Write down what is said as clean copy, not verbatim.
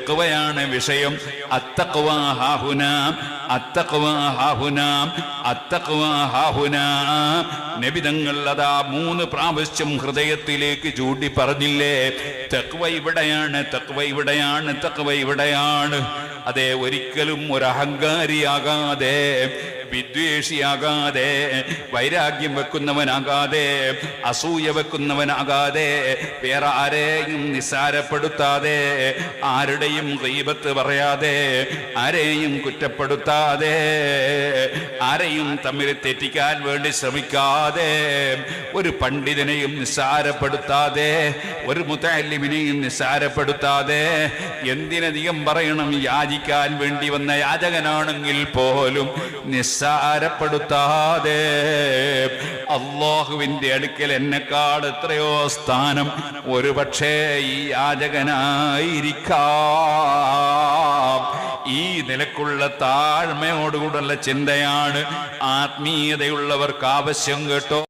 തഖ്വയാണ് വിഷയം. അത്തഖ്വാ ഹാഹുനാ, അത്തഖ്വാ ഹാഹുനാ, അത്തഖ്വാ ഹാഹുനാ. നബി തങ്ങൾ അതാ 3 പ്രാവശ്യം ഹൃദയത്തിലേക്ക് ചൂണ്ടി പറഞ്ഞില്ലേ, തഖ്വ ഇവിടെയാണ്, തഖ്വ ഇവിടെയാണ്, തഖ്വ ഇവിടെയാണ്. അതെ, ഒരിക്കലും ഒരു അഹങ്കാരിയാകാതെ, വിദ്വേഷിയാകാതെ, വൈരാഗ്യം വെക്കുന്നവനാകാതെ, അസൂയ വെക്കുന്നവനാകാതെ, വേറെ ആരെയും നിസ്സാരപ്പെടുത്താതെ, ആരുടെയും ഗീബത്ത് പറയാതെ, ആരെയും കുറ്റപ്പെടുത്താതെ, ആരെയും തമ്മിൽ തെറ്റിക്കാൻ വേണ്ടി ശ്രമിക്കാതെ, ഒരു പണ്ഡിതനെയും നിസ്സാരപ്പെടുത്താതെ, ഒരു മുതഅല്ലിമിനെയും നിസ്സാരപ്പെടുത്താതെ, എന്തിനധികം പറയണം, യാചിക്കാൻ വേണ്ടി വന്ന യാചകനാണെങ്കിൽ പോലും നിസ്സാരപ്പെടുത്താതെ, അല്ലാഹുവിന്റെ അടുക്കൽ എന്നെക്കാൾ എത്രയോ സ്ഥാനം ഒരു പക്ഷേ ഈ യാചകനായിരിക്കാം. ഈ നിലക്കുള്ള താഴ്മയോടുകൂടുള്ള ചിന്തയാണ് ആത്മീയതയുള്ളവർക്ക് ആവശ്യം കേട്ടോ.